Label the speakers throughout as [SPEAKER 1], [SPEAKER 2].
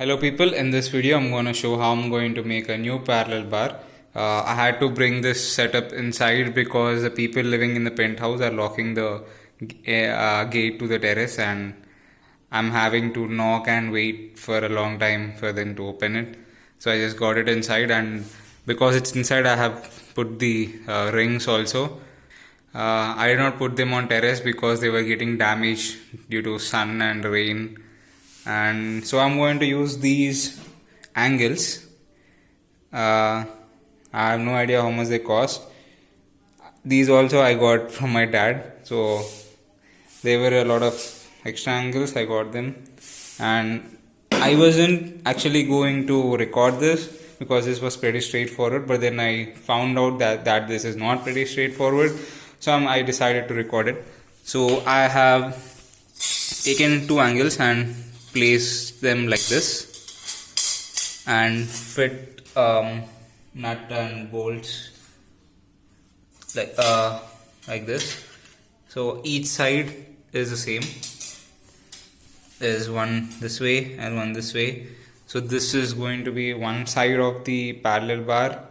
[SPEAKER 1] Hello people, in this video I'm going to show how I'm going to make a new parallel bar. I had to bring this setup inside because the people living in the penthouse are locking the gate to the terrace, and I'm having to knock and wait for a long time for them to open it. So I just got it inside, and because it's inside I have put the rings also. I did not put them on terrace because they were getting damaged due to sun and rain, and so I'm going to use these angles. I have no idea how much they cost. These also I got from my dad, so they were a lot of extra angles. I got them, and I wasn't actually going to record this because this was pretty straightforward, but then I found out that this is not pretty straightforward, so I decided to record it. So I have taken two angles and placed them like this and fit nut and bolts like like this. So each side is the same. There's one this way and one this way. So this is going to be one side of the parallel bar,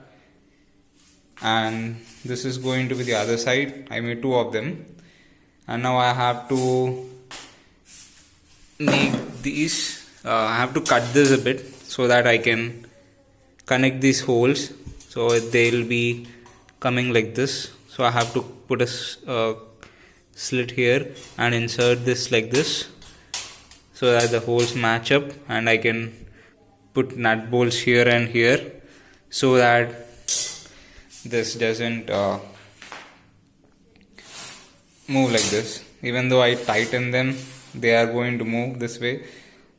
[SPEAKER 1] and this is going to be the other side. I made two of them, and now I have to make these. I have to cut this a bit so that I can connect these holes, so they'll be coming like this. So I have to put a slit here and insert this like this so that the holes match up, and I can put nut bolts here and here so that this doesn't move like this. Even though I tighten them, they are going to move this way.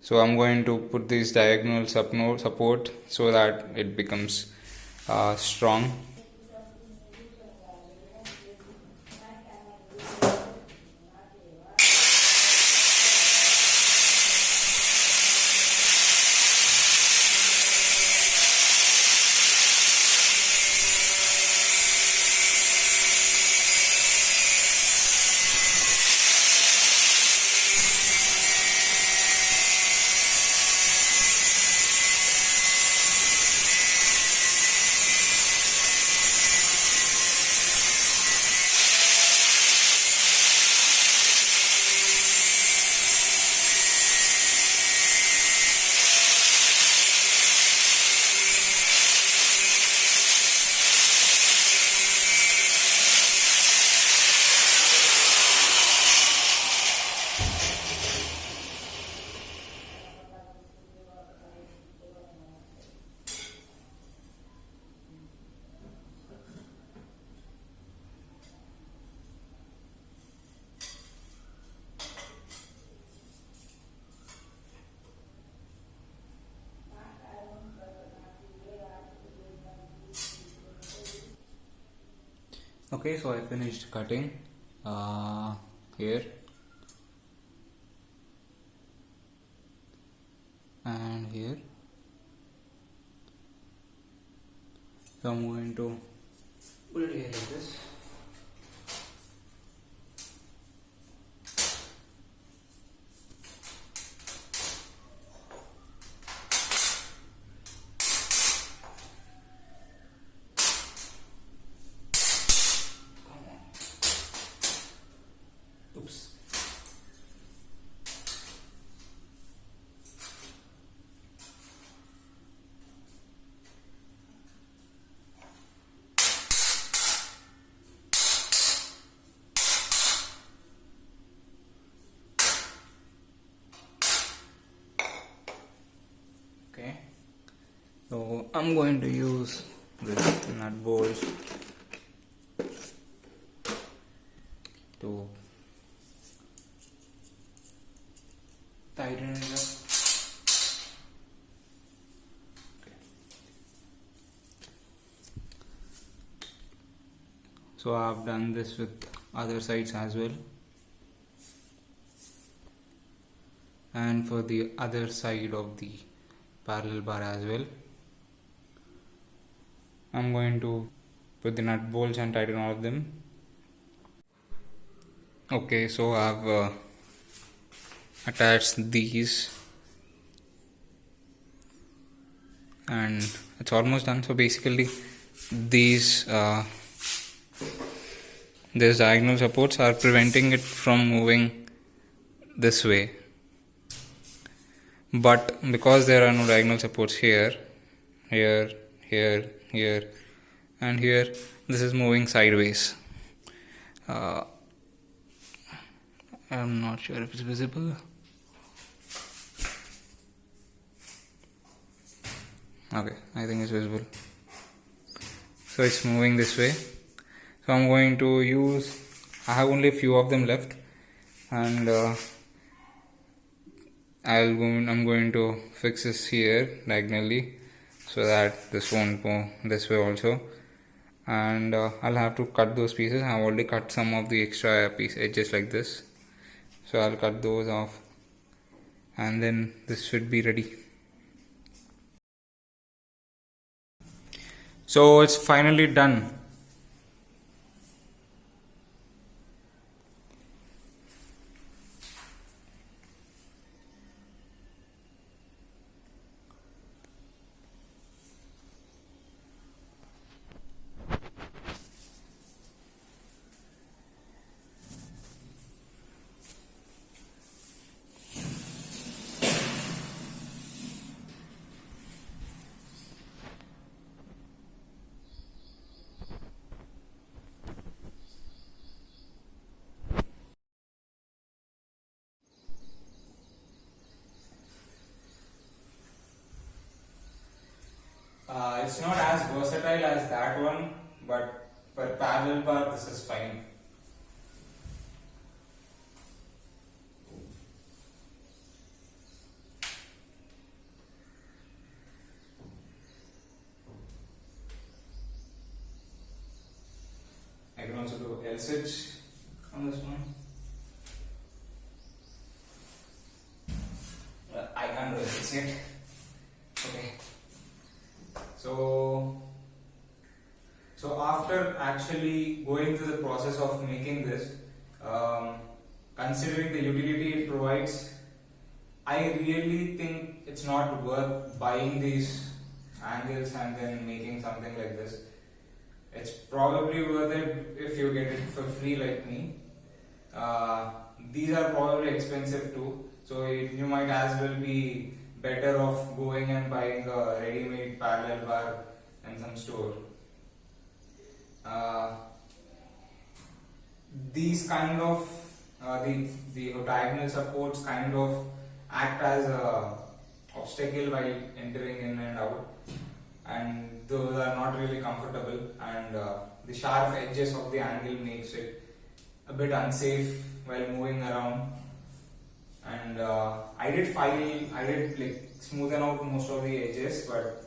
[SPEAKER 1] So I'm going to put this diagonal support so that it becomes strong. Okay, so I finished cutting here and here. So I'm going to put it here like this. Oops. Okay, so I'm going to use this nut bolt to tighten it up. Okay. So I've done this with other sides as well, and for the other side of the parallel bar as well. I'm going to put the nut bolts and tighten all of them. Okay, so I've attached these and it's almost done. So basically these these diagonal supports are preventing it from moving this way, but because there are no diagonal supports here, here, and here, this is moving sideways. I'm not sure if it's visible. Okay, I think it's visible. So it's moving this way. So I'm going to use, I have only a few of them left, and I'm going to fix this here diagonally so that this won't go this way also, and I'll have to cut those pieces. I've already cut some of the extra edges like this, so I'll cut those off, and then this should be ready. So it's finally done. It's not as versatile as that one, but for parallel bar this is fine. I can also do L switch on this one. I can't do this yet. Okay. So after actually going through the process of making this, considering the utility it provides, I really think it's not worth buying these angles and then making something like this. It's probably worth it if you get it for free like me. These are probably expensive too, so you might as well be better off going and buying a ready-made parallel bar in some store. These kind of the diagonal supports kind of act as a obstacle while entering in and out, and those are not really comfortable, and the sharp edges of the angle makes it a bit unsafe while moving around. And I did like smoothen out most of the edges, but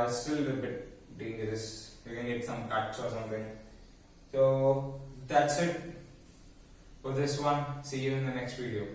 [SPEAKER 1] it's still a bit dangerous. You can get some cuts or something. So that's it for this one. See you in the next video.